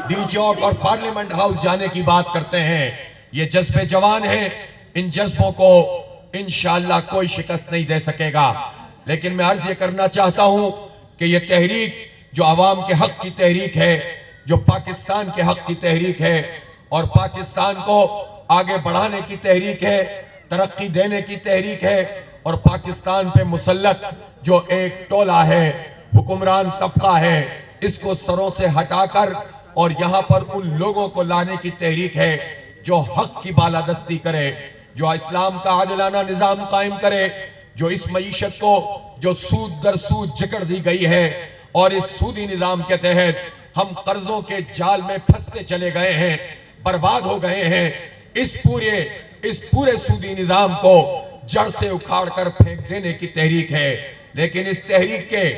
दिल चौक और parliament house जाने की बात करते हैं। ये जज्बे जवान हैं, इन जज्बों को इंशाअल्लाह कोई शिकस्त नहीं दे सकेगा। लेकिन मैं अर्ज ये करना चाहता हूं कि ये तहरीक जो अवाम के हक की तहरीक है, जो पाकिस्तान के हक की तहरीक है और पाकिस्तान को आगे बढ़ाने की तहरीक है, तरक्की देने की तहरीक है और पाकिस्तान पे मुसल्लत जो एक टोला है, हुक्मरान तबका है, इसको सरों से हटाकर और यहां पर उन लोगों को लाने की तहरीक है जो हक की बालादस्ती करे, जो इस्लाम का आदिलाना निजाम कायम करे, जो इस मईशत को जो सूद दर सूद जकड़ दी गई है और इस सूदी निजाम के तहत हम कर्जों के जाल में फंसते चले गए हैं, बर्बाद हो गए हैं। इस पूरे सूदी निजाम को जड़ से उखाड़ कर फेंक देने की तहरीक है। लेकिन इस तहरीक के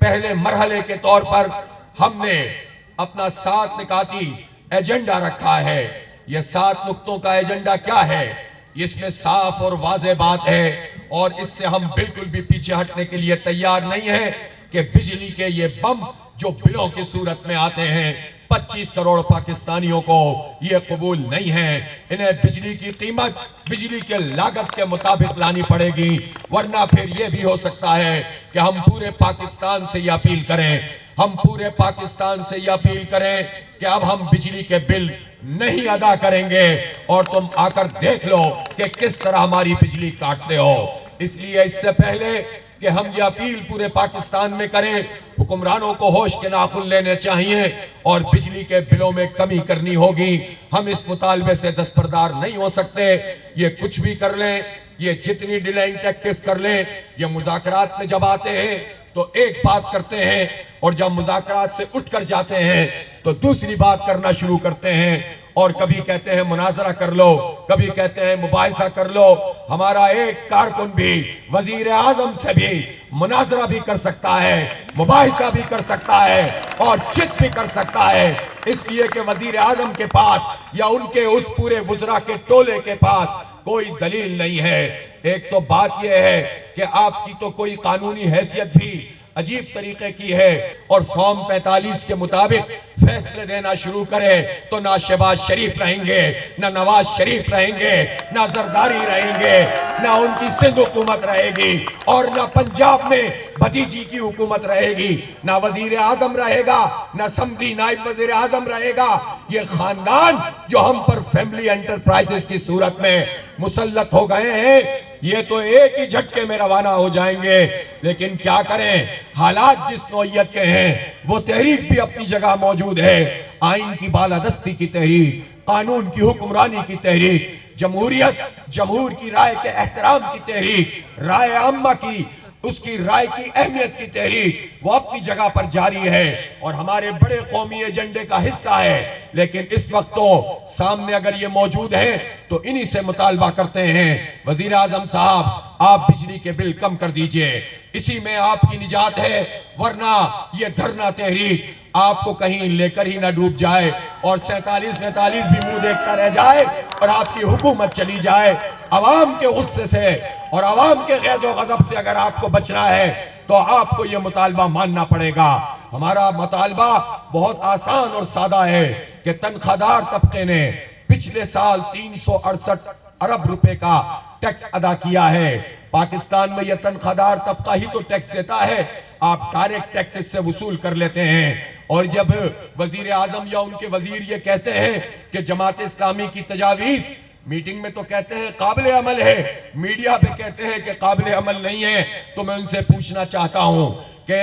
पहले मरहले के तौर पर हमने अपना 7 निकाती एजेंडा रखा है। यह 7 नुक्तों का एजेंडा क्या है? इसमें साफ और वाज़ेह बात है और इससे हम बिल्कुल भी पीछे हटने के लिए तैयार नहीं है कि बिजली के ये बम जो बिलों की सूरत में आते हैं 25 करोड़ पाकिस्तानियों को ये कबूल नहीं है। इन्हें बिजली की कीमत बिजली के लागत के मुताबिक लानी पड़ेगी, वरना फिर ये भी हो सकता है कि हम पूरे पाकिस्तान से ये अपील करें कि अब हम बिजली के बिल नहीं अदा करेंगे और तुम आकर देख लो कि किस तरह हमारी बिजली काटते हो। इसलिए इससे पहले कि हम ये अपील पूरे पाकिस्तान में करें, हुक्मरानों को होश के नाखून लेने चाहिए और बिजली के बिलों में कमी करनी होगी। हम इस मुतालबे से दस्तबरदार नहीं हो सकते। ये कुछ भी कर लें, ये जितनी डिलेइंग टैक्टिक्स कर लें, ये मुज़ाकरात में जब आते हैं तो एक बात करते हैं और जब मुज़ाकरात से उठकर जाते हैं तो दूसरी बात करना शुरू करते हैं और कभी कहते हैं मुनाजरा कर लो, कभी कहते हैं मुबाहिसा कर लो। हमारा एक कारकुन भी वजीर आजम से भी मुनाजरा भी कर सकता है, मुबाहिसा भी कर सकता है और चित भी कर सकता है, इसलिए कि वजीर आजम के पास या उनके उस पूरे वुज़रा के टोले के पास कोई दलील नहीं है। एक तो बात यह है कि आपकी तो कोई कानूनी हैसियत भी अजीब तरीके की है और फॉर्म 45 के मुताबिक फैसले देना शुरू करे तो ना शहबाज शरीफ रहेंगे, ना नवाज शरीफ रहेंगे, ना जरदारी रहेंगे, ना उनकी सिंध हुकूमत रहेगी और ना पंजाब में भतीजी की हुकूमत रहेगी, ना वजीर आजम रहेगा, ना समधी नायब वजीर आजम रहेगा। ये खानदान जो हम पर फैमिली एंटरप्राइजेस की सूरत में मुसल्लत हो गए हैं, ये तो एक ही झटके में रवाना हो जाएंगे। लेकिन क्या करें, हालात जिस नौइयत के हैं वो तहरीक भी अपनी जगह मौजूद है। आइन की बालादस्ती की तहरीक, कानून की हुक्मरानी की तहरीक, जमहूर की राय के एहतराम की तहरीक, राय आम्मा की उसकी राय की अहमियत की तहरीक वो अपनी जगह पर जारी है और हमारे बड़े कौमी एजेंडे का हिस्सा है। लेकिन इस वक्त तो सामने अगर ये मौजूद है तो इन्हीं से मुतालबा करते हैं, वजीर आजम साहब आप बिजली के बिल कम कर दीजिए, इसी में आपकी निजात है, वरना ये धरना तहरीक आपको कहीं लेकर ही ना डूब जाए और 47-45 भी मुंह देखता रह जाए और आपकी हुकूमत चली जाए। अवाम के गुस्से से और अवाम के गैज़ो गज़ब से अगर आपको बचना है तो आपको यह मुतालबा मानना पड़ेगा। हमारा मुतालबा बहुत आसान और सादा है कि तनख्वाहदार तबके ने पिछले साल 368 अरब रुपए का टैक्स अदा किया है। पाकिस्तान में यह तनख्वाहदार तबका ही तो टैक्स देता है, आप डायरेक्ट टैक्स इससे वसूल कर लेते हैं। और जब वजीर आजम या उनके वजीर ये कहते हैं कि जमात इस्लामी की तजावीज मीटिंग में तो कहते हैं काबिल अमल है, मीडिया पे कहते हैं कि काबिल अमल नहीं है, तो मैं उनसे पूछना चाहता हूं कि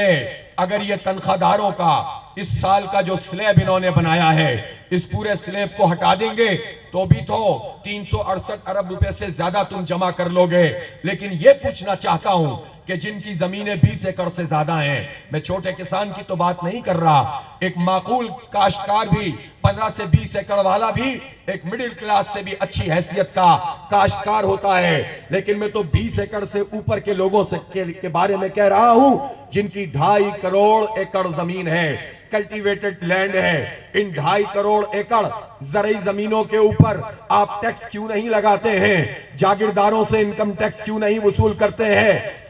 अगर ये तनख्वाहदारों का इस साल का जो स्लैब इन्होंने बनाया है, इस पूरे स्लैब को हटा देंगे तो भी तो 368 अरब रुपए से ज्यादा तुम जमा कर लोगे। लेकिन ये पूछना चाहता हूं कि जिनकी जमीनें 20 एकड़ से ज्यादा हैं, मैं छोटे किसान की तो बात नहीं कर रहा, एक माकूल काश्तकार भी 15 से 20 एकड़ वाला भी एक मिडिल क्लास से भी अच्छी हैसियत का काश्तकार होता है। लेकिन मैं तो 20 एकड़ से ऊपर के लोगों से के बारे में कह रहा हूं जिनकी 2.5 करोड़ एकड़ जमीन है। कल्टीवेटेड लैंड है, इन 2.5 करोड़ एकड़ जरई जमीनों के ऊपर आप टैक्स क्यों नहीं लगाते हैं? जागीरदारों से इनकम टैक्स क्यों नहीं वसूल करते हैं?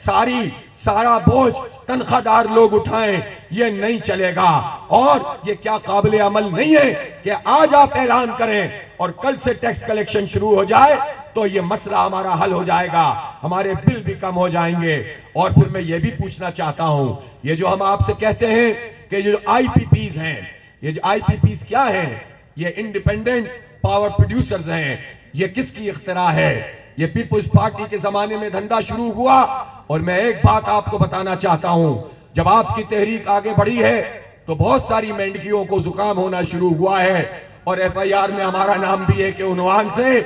सारा बोझ तनख्वाहदार लोग उठाएं, ये नहीं चलेगा। और ये क्या काबिल अमल नहीं है कि आज आप ऐलान करें और कल से टैक्स कलेक्शन शुरू हो जाए तो ये मसला हमारा हल हो जाएगा, हमारे बिल भी कम हो जाएंगे। और फिर मैं ये भी पूछना चाहता हूं, ये जो हम आपसे कहते हैं कि जो आईपीपीज हैं, ये जो आईपीपीज क्या हैं? ये इंडिपेंडेंट पावर प्रोड्यूसर्स हैं। ये किसकी इख्तिरा है? ये पीपुल्स पार्टी के जमाने में धंधा शुरू हुआ। और मैं एक बात आपको बताना चाहता हूं, जब आपकी तहरीक आगे बढ़ी है तो बहुत सारी मेंढकियों को जुकाम होना शुरू हुआ है और एफआईआर में हमारा नाम भी एक उन्वान से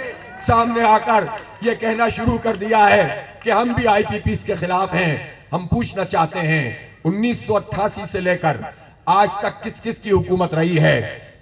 सामने आकर यह कहना शुरू कर दिया है कि हम भी आईपीपीस के खिलाफ हैं। हम पूछना चाहते हैं 1988 से लेकर आज तक किस किस की हुकूमत रही है?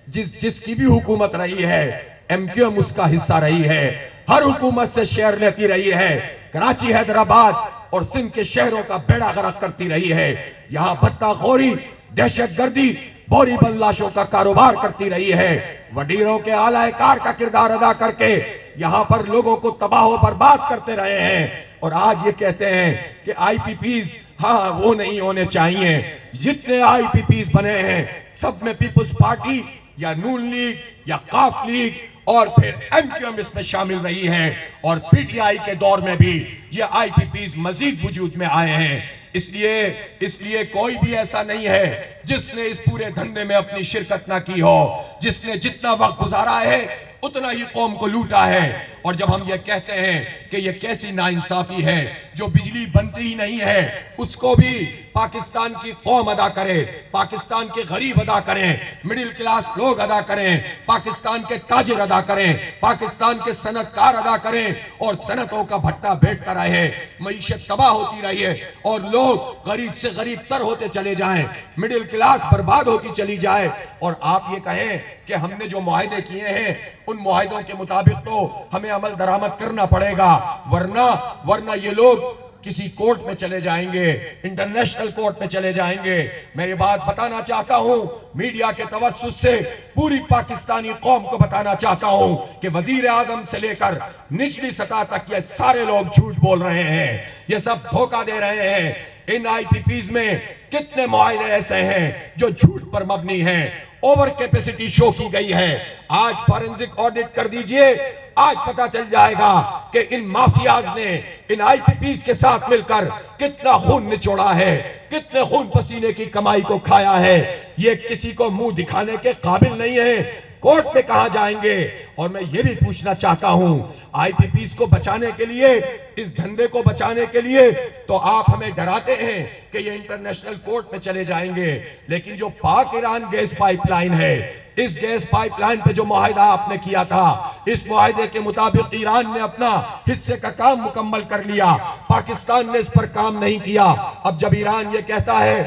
जिसकी भी हुकूमत रही है, एमक्यूएम उसका हिस्सा रही है, हर हुकूमत से शेयर लेती रही है, कराची, हैदराबाद और सिंध के शहरों का बेड़ा गर्क करती रही है। यहाँ भत्ताखोरी, दहशतगर्दी, बोरी बल्लाशों का कारोबार करती रही है, वडीरों के आलाकार का किरदार अदा करके यहाँ पर लोगों को तबाह बर्बाद करते रहे हैं। और आज ये कहते हैं कि आईपीपीज हाँ वो नहीं होने चाहिए। जितने आईपीपीज बने हैं सब में पीपुल्स पार्टी या नून लीग या काफ लीग और फिर एमक्यूएम इसमें शामिल रही है। और पीटीआई के दौर में भी ये आईपीपीज मजीद वजूद में आए हैं। इसलिए कोई भी ऐसा नहीं है जिसने इस पूरे धंधे में अपनी शिरकत ना की हो, जिसने जितना वक्त गुजारा है उतना ही कौम को लूटा है। और जब हम ये कहते हैं कि ये कैसी नाइंसाफी है, जो बिजली बनती ही नहीं है उसको भी पाकिस्तान की कौम अदा करे, पाकिस्तान के गरीब अदा करें, मिडिल क्लास लोग अदा करें, पाकिस्तान के ताजिर अदा करें, पाकिस्तान के सनतकार अदा करें और सनतों का भट्टा बैठता रहे, मईशत तबाह होती रही और लोग गरीब से गरीब तर होते चले जाएं, मिडिल क्लास बर्बाद होती चली जाए। और आप ये कहें कि हमने जो मुआहदे किए हैं उन मुआहदों के मुताबिक तो हमें अमल दरामद करना पड़ेगा, वरना ये लोग किसी कोर्ट में चले जाएंगे, इंटरनेशनल कोर्ट में चले जाएंगे। मैं ये बात बताना चाहता हूं, मीडिया के तवस्सुस से पूरी पाकिस्तानी कौम को बताना चाहता हूं कि वजीर आजम से लेकर निचली सतह तक ये सारे लोग झूठ बोल रहे हैं, ये सब धोखा दे रहे हैं। इन आईपीपीज में कितने मुआहदे ऐसे हैं जो झूठ पर मबनी हैं, ओवर कैपेसिटी शो की गई है। आज फॉरेंसिक ऑडिट कर दीजिए, आज पता चल जाएगा कि इन माफियाज ने इन आईपीपीज के साथ मिलकर कितना खून निचोड़ा है, कितने खून पसीने की कमाई को खाया है। ये किसी को मुंह दिखाने के काबिल नहीं है, कोर्ट में कहा जाएंगे। और मैं ये भी पूछना चाहता हूं, आईपीपीज को बचाने के लिए, इस धंधे को बचाने के लिए तो आप हमें डराते हैं कि ये इंटरनेशनल कोर्ट में चले जाएंगे, लेकिन जो पाक ईरान गैस पाइपलाइन है, इस गैस पाइपलाइन पे जो मुआहदा आपने किया था, इस मुआहदे के मुताबिक ईरान ने अपना हिस्से का काम मुकम्मल कर लिया, पाकिस्तान ने इस पर काम नहीं किया। अब जब ईरान ये कहता है